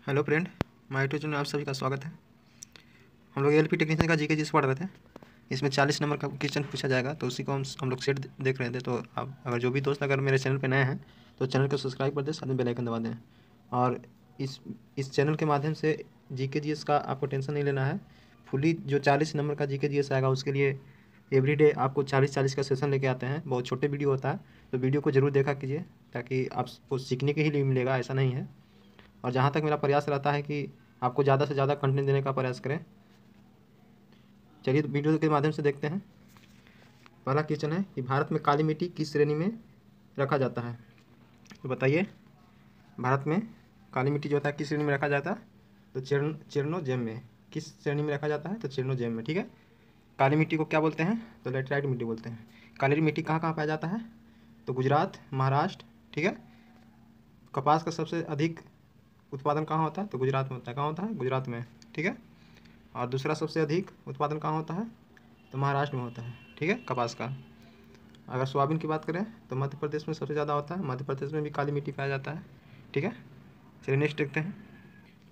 Hello friend, my YouTube channel में आप सभी का स्वागत है। हम लोग एलपी टेक्नीशियन का जीके पढ़ रहे थे। इसमें 40 नंबर का क्वेश्चन पूछा जाएगा, तो उसी को हम लोग सेट देख रहे थे। तो आप अगर जो भी दोस्त अगर मेरे चैनल पे नए हैं तो चैनल को सब्सक्राइब कर दें, साथ में बेल आइकन दबा दें। और इस चैनल के माध्यम से जीके जीएस का आपको टेंशन नहीं लेना है। फुली जो 40 नंबर का जीके जीएस आएगा उसके लिए एवरीडे आपको 40-40 का सेशन लेके आते हैं। बहुत छोटे वीडियो होता है, तो वीडियो को ज़रूर देखा कीजिए, ताकि आपको सीखने के ही लिए मिलेगा, ऐसा नहीं है। और जहाँ तक मेरा प्रयास रहता है कि आपको ज़्यादा से ज़्यादा कंटेंट देने का प्रयास करें। चलिए वीडियो के माध्यम से देखते हैं। पहला क्वेश्चन है कि भारत में काली मिट्टी किस श्रेणी में रखा जाता है। तो बताइए, भारत में काली मिट्टी जो होता है किस श्रेणी में रखा जाता है। तो चेरनोजेम में। किस श्रेणी में रखा जाता है? तो चेरनोजेम में। ठीक है। काली मिट्टी को क्या बोलते हैं? तो लेटराइट मिट्टी बोलते हैं। काली मिट्टी कहाँ कहाँ पाया जाता है? तो गुजरात, महाराष्ट्र। ठीक है। कपास का सबसे अधिक उत्पादन कहाँ होता है? तो गुजरात में होता है। कहाँ होता है? गुजरात में। ठीक है। और दूसरा सबसे अधिक उत्पादन कहाँ होता है? तो महाराष्ट्र में होता है। ठीक है, कपास का। अगर सोयाबीन की बात करें तो मध्य प्रदेश में सबसे ज़्यादा होता है। मध्य प्रदेश में भी काली मिट्टी पाया जाता है। ठीक है। चलिए नेक्स्ट देखते हैं।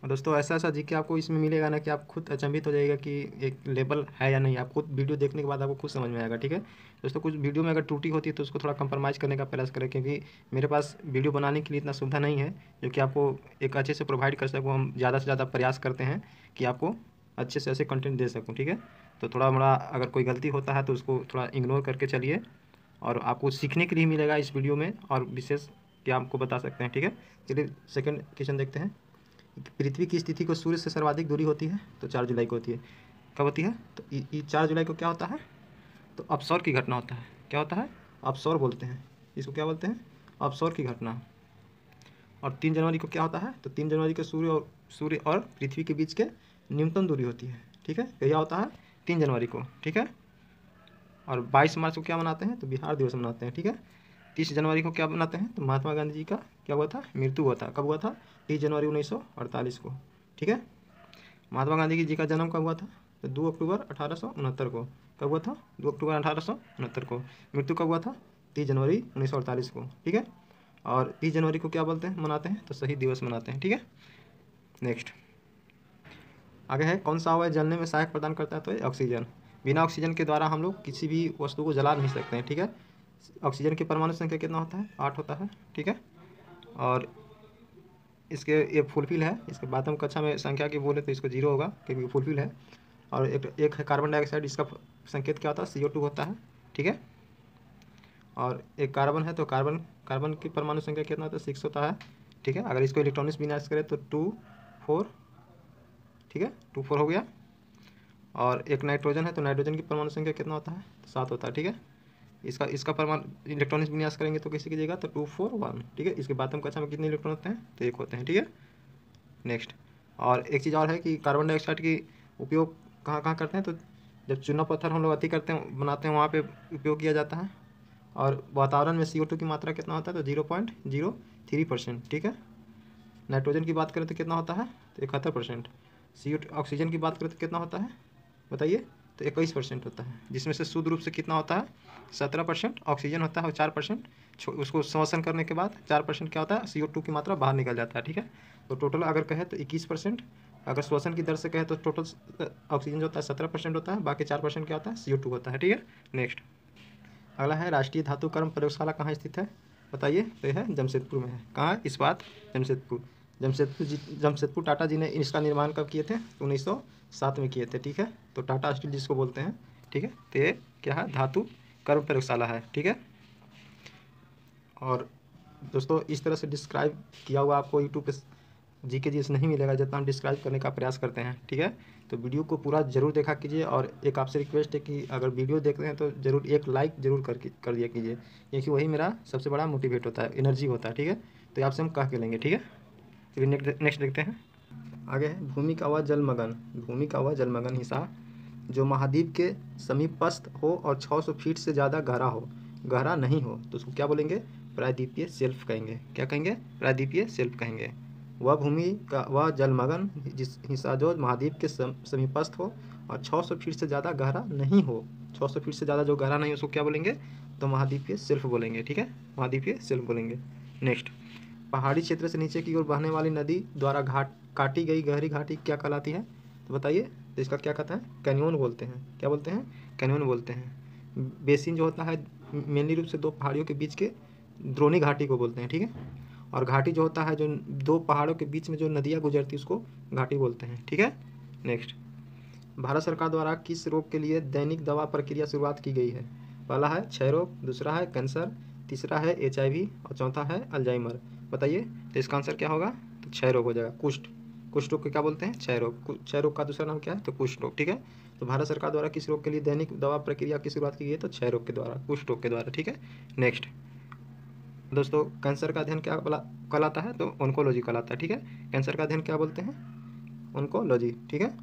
और दोस्तों ऐसा ऐसा जीके आपको इसमें मिलेगा ना कि आप खुद अचंभित हो जाएगा कि एक लेवल है या नहीं। आप खुद वीडियो देखने के बाद आपको खुद समझ में आएगा। ठीक है दोस्तों, कुछ वीडियो में अगर त्रुटि होती है तो उसको थोड़ा कंप्रोमाइज़ करने का प्रयास करें, क्योंकि मेरे पास वीडियो बनाने के लिए इतना सुविधा नहीं है जो कि आपको एक अच्छे से प्रोवाइड कर सकूँ। हम ज़्यादा से ज़्यादा प्रयास करते हैं कि आपको अच्छे से ऐसे कंटेंट दे सकूँ। ठीक है, तो थोड़ा मोड़ा अगर कोई गलती होता है तो उसको थोड़ा इग्नोर करके चलिए, और आपको सीखने के लिए मिलेगा इस वीडियो में, और विशेष क्या आपको बता सकते हैं। ठीक है, चलिए सेकंड क्वेश्चन देखते हैं। पृथ्वी की स्थिति को सूर्य से सर्वाधिक दूरी होती है तो 4 जुलाई को होती है। कब होती है? तो ये 4 जुलाई को क्या होता है? तो अपसौर की घटना होता है। क्या होता है? अपसौर बोलते हैं इसको। क्या बोलते हैं? अपसौर की घटना। और 3 जनवरी को क्या होता है? तो 3 जनवरी को सूर्य और पृथ्वी के बीच के न्यूनतम दूरी होती है। ठीक है, क्या होता है? 3 जनवरी को। ठीक है। और 22 मार्च को क्या मनाते हैं? तो बिहार दिवस मनाते हैं। ठीक है। 30 जनवरी को क्या मनाते हैं? तो महात्मा गांधी जी का क्या हुआ था? मृत्यु हुआ था। कब हुआ था? 30 जनवरी 1948 को। ठीक है। महात्मा गांधी जी का जन्म कब हुआ था? तो 2 अक्टूबर 1869 को। कब हुआ था? 2 अक्टूबर 1869 को। मृत्यु कब हुआ था? 30 जनवरी 1948 को। ठीक है। और 30 जनवरी को क्या बोलते हैं, मनाते हैं? तो शहीद दिवस मनाते हैं। ठीक है। नेक्स्ट आगे है, कौन सा हवा जलने में सहायक प्रदान करता है? तो ये ऑक्सीजन। बिना ऑक्सीजन के द्वारा हम लोग किसी भी वस्तु को जला नहीं सकते हैं। ठीक है। ऑक्सीजन की परमाणु संख्या कितना होता है? 8 होता है। ठीक है। और इसके ये फुलफिल है। इसके बाद हम कक्षा में संख्या की बोले तो इसको 0 होगा, क्योंकि फुलफिल है। और एक है कार्बन डाइऑक्साइड, इसका संकेत क्या होता है? CO2 होता है। ठीक है। और एक कार्बन है, तो कार्बन की परमाणु संख्या कितना होता है? 6 होता है। ठीक है। अगर इसको इलेक्ट्रॉनिक्स विन्यास करें तो 2 4। ठीक है, 2 4 हो गया। और एक नाइट्रोजन है, तो नाइट्रोजन की परमाणु संख्या कितना होता है? 7 होता है। ठीक है। इसका परमाणु इलेक्ट्रॉनिक्स विन्यास करेंगे तो कैसे कीजिएगा? तो 2 4 1। ठीक है। इसके बाद हम कक्षा में कितने इलेक्ट्रॉन होते हैं? तो 1 होते हैं। ठीक है। नेक्स्ट और एक चीज़ और है कि कार्बन डाइऑक्साइड की उपयोग कहाँ कहाँ करते हैं? तो जब चूना पत्थर हम लोग अति करते हैं, बनाते हैं, वहाँ पे उपयोग किया जाता है। और वातावरण में CO2 की मात्रा कितना होता है? तो 0.03%। ठीक है। नाइट्रोजन की बात करें तो कितना होता है? तो 71%। CO2 ऑक्सीजन की बात करें तो कितना होता है बताइए? तो 21% होता है, जिसमें से शुद्ध रूप से कितना होता है? 17% ऑक्सीजन होता है, और 4% उसको श्वसन करने के बाद 4% क्या होता है? CO2 की मात्रा बाहर निकल जाता है। ठीक है। तो टोटल अगर कहे तो 21%। अगर श्वसन की दर से कहे तो टोटल ऑक्सीजन जो होता है 17% होता है, बाकी 4% क्या होता है? CO2 होता है। ठीक है। नेक्स्ट अगला है, राष्ट्रीय धातु कर्म प्रयोगशाला कहाँ स्थित है? बताइए। तो यह है जमशेदपुर में है। कहाँ है? इस्पात जमशेदपुर। जमशेदपुर टाटा जी ने इसका निर्माण कब किए थे? 1907 में किए थे। ठीक है। तो टाटा स्टील जिसको बोलते हैं। ठीक है। तो ये क्या है? धातु कर्म प्रयोगशाला है। ठीक है। और दोस्तों इस तरह से डिस्क्राइब किया हुआ आपको यूट्यूब पे जीके जीएस नहीं मिलेगा, जितना हम डिस्क्राइब करने का प्रयास करते हैं। ठीक है। तो वीडियो को पूरा जरूर देखा कीजिए, और एक आपसे रिक्वेस्ट है कि अगर वीडियो देख रहे हैं तो जरूर एक लाइक जरूर कर दिया कीजिए, क्योंकि वही मेरा सबसे बड़ा मोटिवेट होता है, एनर्जी होता है। ठीक है। तो आपसे हम कह के लेंगे। ठीक है। फिर नेक्स्ट देखते हैं। आगे है, भूमि का वह जलमग्न। भूमि का वह जलमग्न हिस्सा जो महाद्वीप के समीपस्थ हो और 600 फीट से ज़्यादा गहरा नहीं हो, तो उसको क्या बोलेंगे? प्रायद्वीपीय शेल्फ कहेंगे। क्या कहेंगे? प्रायद्वीपीय शेल्फ कहेंगे। वह भूमि का वह जलमग्न जिस हिस्सा जो महाद्वीप के समीपस्थ हो और 600 फीट से ज़्यादा गहरा नहीं हो, 600 फीट से ज़्यादा जो गहरा नहीं हो उसको क्या बोलेंगे? तो महाद्वीपीय शेल्फ बोलेंगे। ठीक है। महाद्वीपीय शेल्फ बोलेंगे। नेक्स्ट, पहाड़ी क्षेत्र से नीचे की ओर बहने वाली नदी द्वारा घाट काटी गई गहरी घाटी क्या कहलाती है? तो बताइए। तो इसका क्या कहते हैं? कैनियोन बोलते हैं। क्या बोलते हैं? कैनियोन बोलते हैं। बेसिन जो होता है मेनली रूप से दो पहाड़ियों के बीच के द्रोणी घाटी को बोलते हैं, ठीक है। और घाटी जो होता है जो दो पहाड़ों के बीच में जो नदियाँ गुजरती है उसको घाटी बोलते हैं, ठीक है। नेक्स्ट, भारत सरकार द्वारा किस रोग के लिए दैनिक दवा प्रक्रिया शुरुआत की गई है? पहला है क्षय रोग, दूसरा है कैंसर, तीसरा है HIV और चौथा है अल्जाइमर। बताइए। तो इसका आंसर क्या होगा? तो क्षय रोग हो जाएगा। कुष्ठ, कुष्ठ रोग को क्या बोलते हैं? क्षय रोग। क्षय रोग का दूसरा नाम क्या है? तो कुष्ठ रोग, ठीक है। तो भारत सरकार द्वारा किस रोग के लिए दैनिक दवा प्रक्रिया की शुरुआत की गई है? तो क्षय रोग के द्वारा, कुष्ठ रोग के द्वारा, ठीक है। नेक्स्ट दोस्तों, कैंसर का अध्ययन क्या कहलाता है? तो ऑन्कोलॉजी कहलाता है, ठीक है। कैंसर का अध्ययन क्या बोलते हैं? ऑन्कोलॉजी, ठीक है।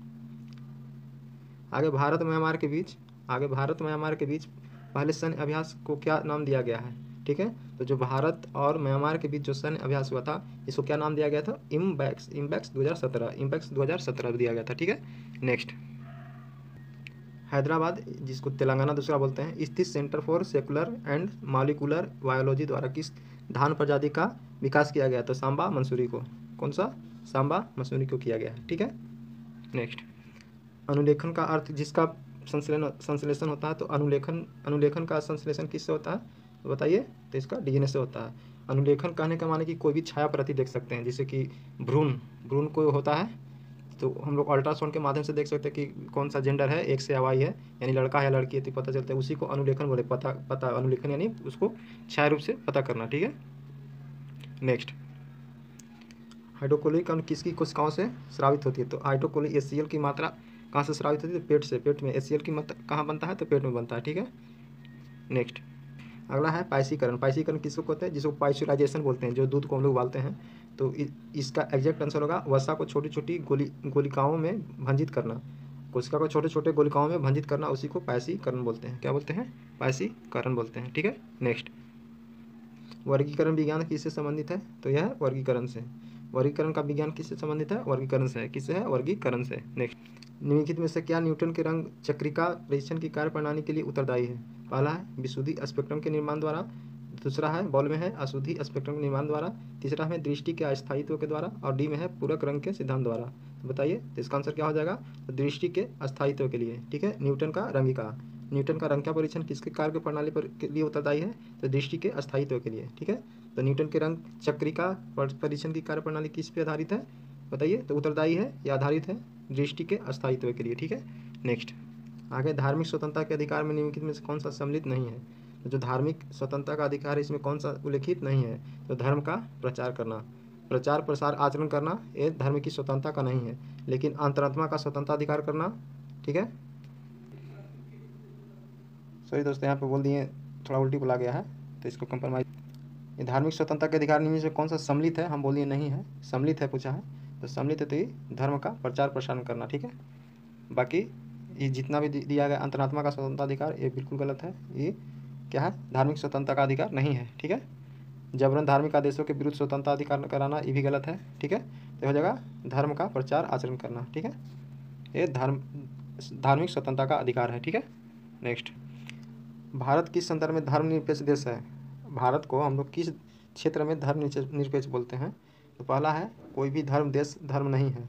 आगे भारत म्यांमार के बीच पहले सैन्य अभ्यास को क्या नाम दिया गया है? ठीक है। तो जो भारत और म्यांमार के बीच जो सैन्य अभ्यास हुआ था इसको क्या नाम दिया गया था? इम्बैक्स 2017 दिया गया था, ठीक है। नेक्स्ट, हैदराबाद, जिसको तेलंगाना दूसरा बोलते हैं, स्थित centre for secular and molecular biology द्वारा किस धान प्रजाति का विकास किया गया? तो सांबा मंसूरी को। कौन सा? सांबा मंसूरी को किया गया है, ठीक है। नेक्स्ट, अनुलेखन का अर्थ जिसका संश्लेषण होता है, तो अनुलेखन का संश्लेषण किससे होता है? तो बताइए। तो इसका DNA से होता है। अनुलेखन कहने का माने कि कोई भी छाया प्रति देख सकते हैं, जैसे कि भ्रूण कोई होता है तो हम लोग अल्ट्रासाउंड के माध्यम से देख सकते हैं कि कौन सा जेंडर है, X या Y है, यानी लड़का है या लड़की है, तो पता चलता है। उसी को अनुलेखन बोले। पता अनुलेखन यानी उसको छाया रूप से पता करना, ठीक है। नेक्स्ट, हाइड्रोक्लोरिक अम्ल किसकी कोशिकाओं से स्रावित होती है? तो हाइड्रोक्लोरिक HCl की मात्रा कहाँ से स्रावित होती है? तो पेट से। पेट में HCl की मात्रा कहाँ बनता है? तो पेट में बनता है, ठीक है। नेक्स्ट, अगला है पाइसीकरण। पाइसीकरण किसको कहते हैं? जिसको पाइस्चराइजेशन बोलते हैं, जो दूध को हम लोग उबालते हैं। तो इसका एग्जैक्ट आंसर होगा वसा को छोटी छोटी गोलिकाओं में भंजित करना। कोशिका को छोटे छोटे गोलिकाओं में भंजित करना, उसी को पाइसीकरण बोलते हैं। क्या बोलते हैं? पाइसीकरण बोलते हैं, ठीक है। नेक्स्ट, वर्गीकरण विज्ञान किससे संबंधित है? तो यह वर्गीकरण से। वर्गीकरण का विज्ञान किससे संबंधित है? वर्गीकरण से। किससे है? वर्गीकरण से। नेक्स्ट, निम्नलिखित में से क्या न्यूटन के रंग चक्रिका परीक्षण की कार्यप्रणाली के लिए उत्तरदायी है? पहला है विशुद्ध स्पेक्ट्रम के निर्माण द्वारा, दूसरा है बॉल में है अशुद्ध स्पेक्ट्रम के निर्माण द्वारा, तीसरा है दृष्टि के अस्थायित्व के द्वारा, और डी में है पूरक रंग के सिद्धांत द्वारा। तो बताइए। तो इसका आंसर क्या हो जाएगा? तो दृष्टि के अस्थायित्व के लिए, ठीक है। न्यूटन का रंगिका, न्यूटन का रंग का परीक्षण किसके कार्य प्रणाली पर के लिए उत्तरदायी है? तो दृष्टि के अस्थायित्व के लिए, ठीक है। तो न्यूटन के रंग चक्रिका परीक्षण की कार्य प्रणाली किस पे आधारित है? बताइए। तो उत्तरदायी है या आधारित है? दृष्टि के अस्थायित्व के लिए, ठीक है। नेक्स्ट, आगे धार्मिक स्वतंत्रता के अधिकार में निम्नलिखित में से कौन सा सम्मिलित नहीं है? तो जो धार्मिक स्वतंत्रता का अधिकार है इसमें कौन सा उल्लेखित नहीं है? तो धर्म का प्रचार करना, प्रचार प्रसार आचरण करना, ये धर्म की स्वतंत्रता का नहीं है। लेकिन अंतरात्मा का स्वतंत्रता अधिकार करना, ठीक है। सॉरी दोस्तों, यहाँ पे बोल दिए, थोड़ा उल्टी बोला गया है, तो इसको कंप्रोमाइज। ये धार्मिक स्वतंत्रता के अधिकार निम्न से कौन सा सम्मिलित है? हम बोलिए नहीं है, सम्मिलित है पूछा है। तो सम्मिलित है तो ये धर्म का प्रचार प्रसार करना, ठीक है। बाकी ये जितना भी दिया गया अंतरात्मा का स्वतंत्रता अधिकार, ये बिल्कुल गलत है। ये क्या है? धार्मिक स्वतंत्रता का अधिकार नहीं है, ठीक है। जबरन धार्मिक आदेशों के विरुद्ध स्वतंत्रता अधिकार कराना, ये भी गलत है, ठीक है। तो हो जाएगा धर्म का प्रचार आचरण करना, ठीक है। ये धार्मिक स्वतंत्रता का अधिकार है, ठीक है। नेक्स्ट, भारत किस संदर्भ में धर्मनिरपेक्ष देश है? भारत को हम लोग किस क्षेत्र में धर्मनिरपेक्ष बोलते हैं? तो पहला है कोई भी धर्म देश धर्म नहीं है,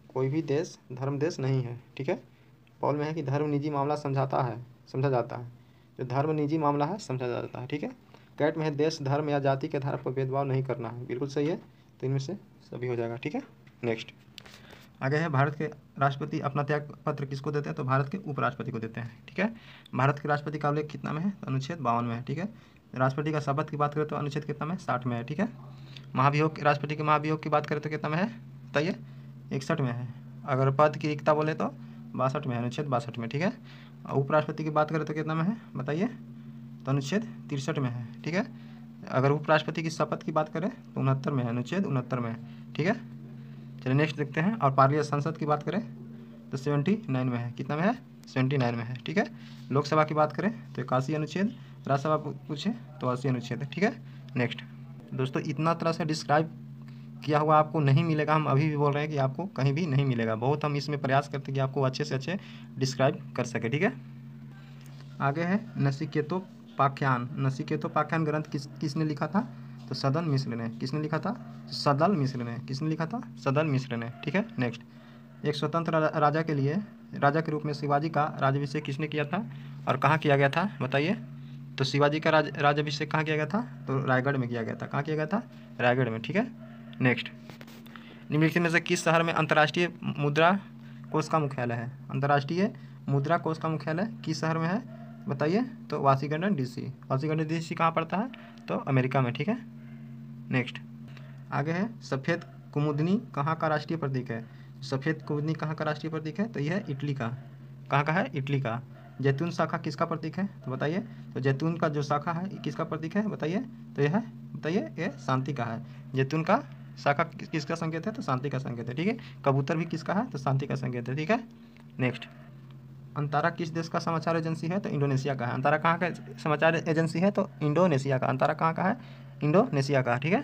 कोई भी देश धर्म देश नहीं है, ठीक है। पॉल में है कि धर्म निजी मामला समझा जाता है। जो धर्म निजी मामला है समझा जाता है, ठीक है। कैट में है देश धर्म या जाति के आधार पर भेदभाव नहीं करना है, बिल्कुल सही है। तो इनमें से सभी हो जाएगा, ठीक है। नेक्स्ट, आगे है भारत के राष्ट्रपति अपना त्याग पत्र किसको देते हैं? तो भारत के उपराष्ट्रपति को देते हैं, ठीक है। भारत के राष्ट्रपति का उल्लेख कितना में है? तो अनुच्छेद 52 में है, ठीक है। राष्ट्रपति का शपथ की बात करें तो अनुच्छेद कितना में? 60 में है, ठीक है। राष्ट्रपति के महाभियोग की बात करें तो कितना में है? बताइए। 61 में है। अगर पद की रिक्ता बोले तो 62 में है, अनुच्छेद 62 में, ठीक है। उपराष्ट्रपति की बात करें तो कितना में है? बताइए। तो अनुच्छेद 63 में है, ठीक है। अगर उपराष्ट्रपति की शपथ की बात करें तो 69 में है, अनुच्छेद 69 में है, ठीक है। चलिए नेक्स्ट देखते हैं। और पार्लिया संसद की बात करें तो 79 में है, कितना में है? 79 में है, ठीक है। लोकसभा की बात करें तो 81 अनुच्छेद, राज्यसभा पूछे तो 80 अनुच्छेद, ठीक है। नेक्स्ट दोस्तों, इतना तरह से डिस्क्राइब किया हुआ आपको नहीं मिलेगा, हम अभी भी बोल रहे हैं कि आपको कहीं भी नहीं मिलेगा। बहुत हम इसमें प्रयास करते हैं कि आपको अच्छे से अच्छे डिस्क्राइब कर सके, ठीक है। आगे है नचिकेतोपाख्यान। नचिकेतोपाख्यान ग्रंथ किसने लिखा था? तो सदन मिश्र ने। किसने लिखा था? सदल मिश्र ने। किसने लिखा था? सदल मिश्र ने। ठीक है, नेक्स्ट। एक स्वतंत्र राजा के लिए, राजा के रूप में शिवाजी का राज्याभिषेक किसने किया था और कहाँ किया गया था, बताइए? तो शिवाजी का राज्याभिषेक कहाँ किया गया था? तो रायगढ़ में किया गया था। कहाँ किया गया था? रायगढ़ में। ठीक है, नेक्स्ट। निम्नलिखित में से किस शहर में अंतर्राष्ट्रीय मुद्रा कोष का मुख्यालय है? अंतर्राष्ट्रीय मुद्रा कोष का मुख्यालय किस शहर में है, बताइए? तो वाशिंगटन डीसी। वाशिंगटन डीसी कहाँ पड़ता है? तो अमेरिका में। ठीक है, नेक्स्ट। आगे है सफ़ेद कुमुदनी कहाँ का राष्ट्रीय प्रतीक है? सफ़ेद कुमुदनी कहाँ का राष्ट्रीय प्रतीक है? तो यह है इटली का। कहाँ का है? इटली का। जैतून शाखा किसका प्रतीक है? तो बताइए? तो जैतून का जो शाखा है ये किसका प्रतीक है, बताइए? तो यह है, बताइए? ये शांति का है। जैतून का शाखा किसका संकेत है? तो शांति का संकेत है। ठीक है, कबूतर भी किसका है? तो शांति का संकेत है। ठीक है, नेक्स्ट। अंतारा किस देश का समाचार एजेंसी है? तो इंडोनेशिया का है। अंतारा कहाँ का समाचार एजेंसी है? तो इंडोनेशिया का। अंतारा कहाँ का है? इंडोनेशिया का। ठीक है,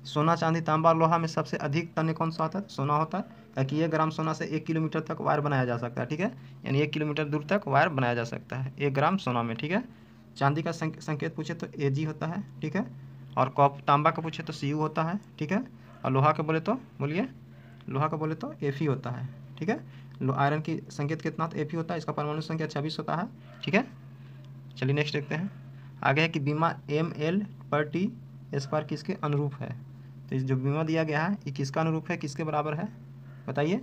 सोना चांदी तांबा लोहा में सबसे अधिक तन्य कौन सा होता है? सोना होता है, ताकि 1 ग्राम सोना से 1 किलोमीटर तक वायर बनाया जा सकता है। ठीक है, यानी 1 किलोमीटर दूर तक वायर बनाया जा सकता है 1 ग्राम सोना में। ठीक है, चांदी का संकेत पूछे तो Ag होता है। ठीक है, और तांबा का पूछे तो Cu होता है। ठीक है, और लोहा का बोले तो बोलिए, लोहा का बोले तो Fe होता है। ठीक है, आयरन की संकेत कितना? तो Fe होता है। इसका परमाणु संख्या 26 होता है। ठीक है, चलिए नेक्स्ट देखते हैं। आगे है कि बीमा ml/t² किसके अनुरूप है? तो इस जो बीमा दिया गया है ये किसका अनुरूप है, किसके बराबर है, बताइए?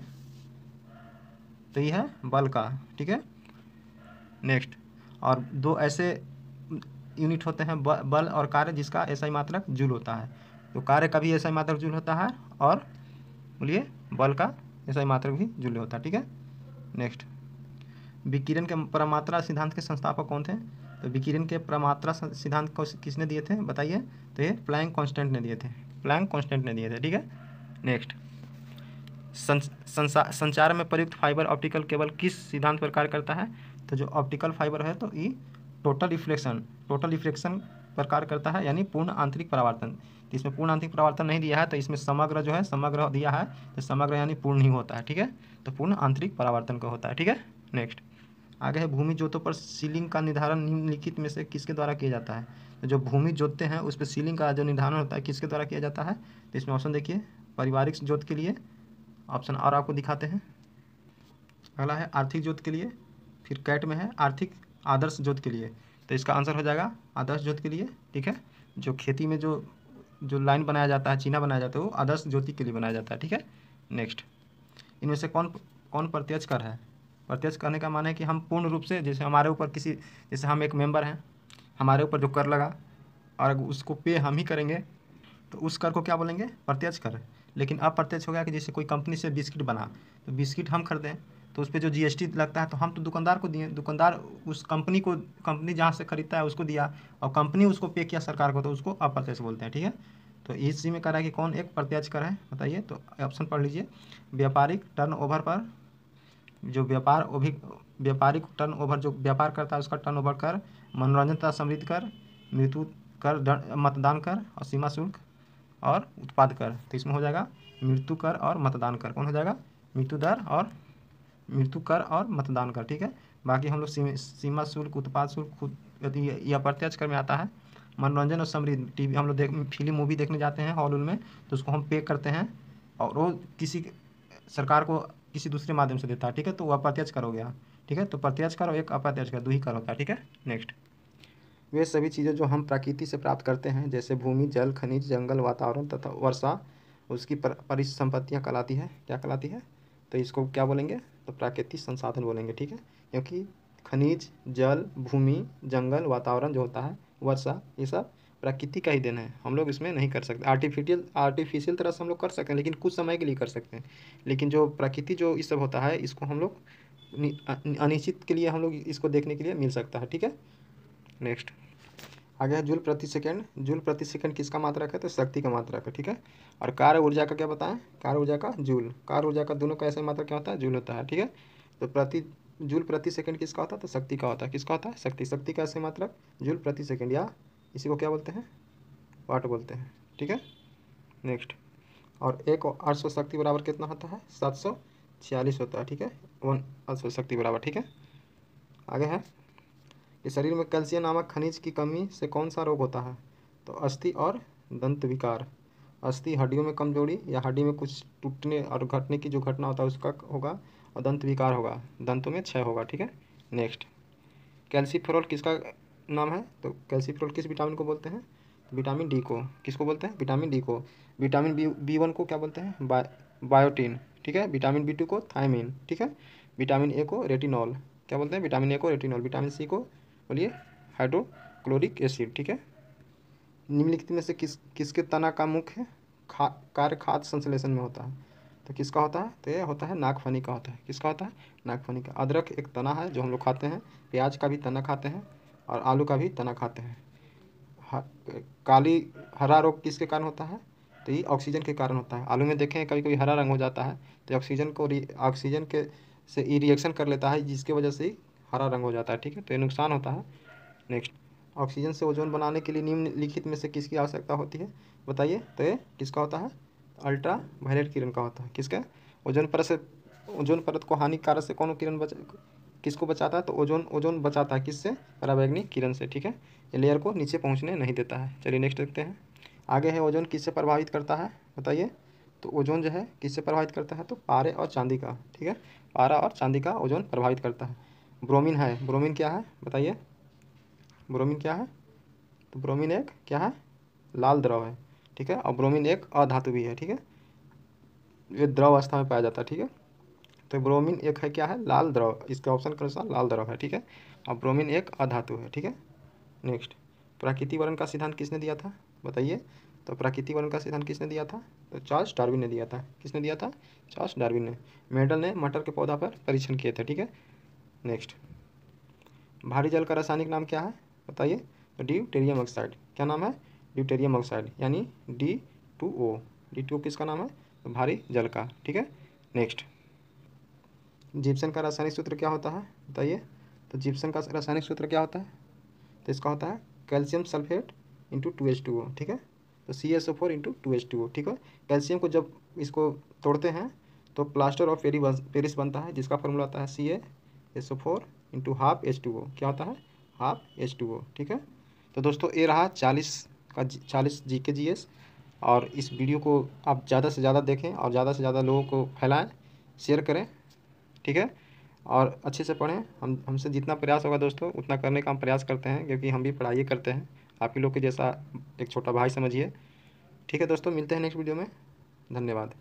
तो ये है बल का। ठीक है, नेक्स्ट। और दो ऐसे यूनिट होते हैं बल और कार्य, जिसका एसआई मात्रक जूल होता है। तो कार्य का भी एसआई मात्रक जूल होता है और बोलिए बल का एसआई मात्रक भी जूल होता है। ठीक है, नेक्स्ट। विकिरण के परमात्रा सिद्धांत के संस्थापक कौन थे? तो विकिरण के परमात्रा सिद्धांत को किसने दिए थे, बताइए? तो ये प्लैंक कांस्टेंट ने दिए थे। प्लैंक कांस्टेंट ने दिए थे। ठीक है, नेक्स्ट। संचार में प्रयुक्त फाइबर ऑप्टिकल केबल किस सिद्धांत पर कार्य करता है? तो जो ऑप्टिकल फाइबर है तो ये टोटल रिफ्लेक्शन पर कार्य करता है, यानी पूर्ण आंतरिक परावर्तन। तो इसमें पूर्ण आंतरिक परावर्तन नहीं दिया है, तो इसमें समग्र जो है समग्र दिया है, तो समग्र यानी पूर्ण ही होता है। ठीक है, तो पूर्ण आंतरिक परावर्तन का होता है। ठीक है, नेक्स्ट। आगे है भूमि जोतों पर सीलिंग का निर्धारण निम्नलिखित में से किसके द्वारा किया जाता है? तो जो भूमि जोतते हैं उस पर सीलिंग का जो निर्धारण होता है किसके द्वारा किया जाता है? तो इसमें ऑप्शन देखिए, पारिवारिक जोत के लिए ऑप्शन और आपको दिखाते हैं। अगला है आर्थिक जोत के लिए, फिर कैट में है आर्थिक आदर्श जोत के लिए। तो इसका आंसर हो जाएगा आदर्श जोत के लिए। ठीक है, जो खेती में जो लाइन बनाया जाता है, चीना बनाया जाता है, वो आदर्श ज्योति के लिए बनाया जाता है। ठीक है, नेक्स्ट। इनमें से कौन कौन प्रत्यक्ष कर है? प्रत्यक्ष करने का माने कि हम पूर्ण रूप से, जैसे हमारे ऊपर किसी, जैसे हम एक मेंबर हैं, हमारे ऊपर जो कर लगा और उसको पे हम ही करेंगे तो उस कर को क्या बोलेंगे? प्रत्यक्ष कर। लेकिन अप्रत्यक्ष हो गया कि जैसे कोई कंपनी से बिस्किट बना, तो बिस्किट हम खरीदें तो उस पर जो जीएसटी लगता है तो हम तो दुकानदार को दिए, दुकानदार उस कंपनी जहाँ से खरीदता है उसको दिया और कंपनी उसको पे किया सरकार को, तो उसको अप्रत्यक्ष बोलते हैं। ठीक है, तो इसी में कह रहा है कि कौन एक प्रत्यक्ष कर है, बताइए? तो ऑप्शन पढ़ लीजिए। व्यापारिक टर्नओवर पर जो व्यापारिक टर्नओवर जो व्यापार करता है उसका टर्नओवर कर, मनोरंजन तथा समृद्धि कर, मृत्यु कर, मतदान कर और सीमा शुल्क और उत्पाद कर। तो इसमें हो जाएगा मृत्यु कर और मतदान कर। कौन हो जाएगा? मृत्यु कर और मतदान कर। ठीक है, बाकी हम लोग सीमा शुल्क, उत्पाद शुल्क खुद यदि यह प्रत्यक्ष कर में आता है। मनोरंजन और समृद्धि, टीवी हम लोग फिल्म मूवी देखने जाते हैं हॉल में, तो उसको हम पे करते हैं और वो किसी सरकार को किसी दूसरे माध्यम से देता है। ठीक है, तो वह अप्रत्यक्ष कर हो गया। ठीक है, तो प्रत्यक्ष कर और एक अप्रत्यक्ष कर, दो ही कर होता है। ठीक है, नेक्स्ट। वे सभी चीज़ें जो हम प्रकृति से प्राप्त करते हैं, जैसे भूमि, जल, खनिज, जंगल, वातावरण तथा वर्षा, उसकी परिसंपत्तियाँ कहलाती है। क्या कहलाती है? तो इसको क्या बोलेंगे? तो प्राकृतिक संसाधन बोलेंगे। ठीक है, क्योंकि खनिज, जल, भूमि, जंगल, वातावरण जो होता है, वर्षा, ये सब प्रकृति का ही देन है। हम लोग इसमें नहीं कर सकते। आर्टिफिशियल तरह से हम लोग कर सकते हैं, लेकिन कुछ समय के लिए कर सकते हैं। लेकिन जो प्रकृति जो ये सब होता है, इसको हम लोग अनिश्चित के लिए हम लोग इसको देखने के लिए मिल सकता है। ठीक है, नेक्स्ट। आगे है जूल प्रति सेकंड। जूल प्रति सेकंड किसका मात्रक है? तो शक्ति का मात्रक है। ठीक है, और कार्य ऊर्जा का क्या बताएं? कार्य ऊर्जा का जूल, कार्य ऊर्जा का दोनों का ऐसा मात्रक क्या होता है? जूल होता है। ठीक है, तो जूल प्रति सेकंड किसका होता है? तो शक्ति का होता है। किसका होता है? शक्ति का ऐसे मात्रक जूल प्रति सेकंड, या इसी को क्या बोलते हैं? वाट बोलते हैं। ठीक है, नेक्स्ट। और 800 शक्ति बराबर कितना होता है? 746 होता है। ठीक है, 800 शक्ति बराबर। ठीक है, आगे है कि शरीर में कैल्शियम नामक खनिज की कमी से कौन सा रोग होता है? तो अस्थि और दंत विकार, अस्थि हड्डियों में कमजोरी या हड्डी में कुछ टूटने और घटने की जो घटना होता है उसका होगा, और दंत विकार होगा, दंतों में क्षय होगा। ठीक है, नेक्स्ट कैल्सीफेरॉल किसका नाम है? तो कैल्सीफेरॉल किस विटामिन को बोलते हैं? विटामिन डी को। किसको बोलते हैं? विटामिन डी को। विटामिन बी वन को क्या बोलते हैं? बायोटीन। ठीक है, विटामिन बी2 को थायमिन। ठीक है, विटामिन ए को रेटिनॉल। क्या बोलते हैं? विटामिन ए को रेटिनॉल। विटामिन सी को बोलिए हाइड्रोक्लोरिक एसिड। ठीक है, निम्नलिखित में से किसके तना का मुख्य कार्य खाद्य संश्लेषण में होता है? तो किसका होता है? तो ये होता है नागफनी का होता है। किसका होता है? नागफनी का। अदरक एक तना है जो हम लोग खाते हैं, प्याज का भी तना खाते हैं और आलू का भी तना खाते हैं। काली हरा रोग किसके कारण होता है? तो ये ऑक्सीजन के कारण होता है। आलू में देखें कभी कभी हरा रंग हो जाता है, तो ऑक्सीजन के से ई रिएक्शन कर लेता है, जिसकी वजह से ही हरा रंग हो जाता है। ठीक है, तो ये नुकसान होता है। नेक्स्ट, ऑक्सीजन से ओजोन बनाने के लिए निम्नलिखित में से किसकी आवश्यकता होती है? बताइए। तो ये किसका होता है? अल्ट्रा वायलेट किरण का होता है। किसका? ओजोन परत को हानिकारक से कौन किरण किसको बचाता है? तो ओजोन बचाता है किससे? पराबैंगनी किरण से। ठीक है, ये लेयर को नीचे पहुंचने नहीं देता है। चलिए नेक्स्ट देखते हैं। आगे है ओजोन किससे प्रभावित करता है? बताइए। तो ओजोन जो है किससे प्रभावित करता है? तो पारे और चांदी का। ठीक है, पारा और चांदी का ओजोन प्रभावित करता है। ब्रोमीन है, ब्रोमीन क्या है? बताइए, ब्रोमीन क्या है? तो ब्रोमीन एक क्या है? लाल द्रव है। ठीक है, और ब्रोमीन एक अधातु भी है। ठीक है, ये द्रव अवस्था में पाया जाता है। ठीक है, तो ब्रोमीन एक है क्या है? लाल द्रव। इसके ऑप्शन के अनुसार लाल द्रव है। ठीक है, और ब्रोमीन एक अधातु है। ठीक है, नेक्स्ट, प्राकृतिक वर्ण का सिद्धांत किसने दिया था? बताइए। तो प्राकृतिक वर्ण का सिद्धांत किसने दिया था? तो चार्ल्स डार्विन ने दिया था। किसने दिया था? चार्ल्स डार्विन ने। मेडल ने मटर के पौधा पर परीक्षण किए थे। ठीक है, नेक्स्ट, भारी जल का रासायनिक नाम क्या है? बताइए। तो ड्यूटेरियम ऑक्साइड। क्या नाम है? ड्यूटेरियम ऑक्साइड, यानी D2O। D2O किसका नाम है? तो भारी जल का। ठीक है, नेक्स्ट, जिप्सम का रासायनिक सूत्र क्या होता है? बताइए। तो जिप्सम का रासायनिक सूत्र क्या होता है? तो इसका होता है कैल्शियम सल्फेट इंटू 2H2O। ठीक है, तो CSO4 इंटू 2H2O। ठीक है, कैल्शियम को जब इसको तोड़ते हैं तो प्लास्टर ऑफ पेरिस बनता है, जिसका फॉर्मूला होता है CaSO4 इंटू हाफ H2O। क्या होता है? Half H2O। ठीक है, तो दोस्तों ये रहा 40 GK GS। और इस वीडियो को आप ज़्यादा से ज़्यादा देखें और ज़्यादा से ज़्यादा लोगों को फैलाएं, शेयर करें। ठीक है, और अच्छे से पढ़ें। हमसे जितना प्रयास होगा दोस्तों उतना करने का हम प्रयास करते हैं, क्योंकि हम भी पढ़ाई करते हैं, आप ही लोग के जैसा एक छोटा भाई समझिए। ठीक है दोस्तों, मिलते हैं नेक्स्ट वीडियो में। धन्यवाद।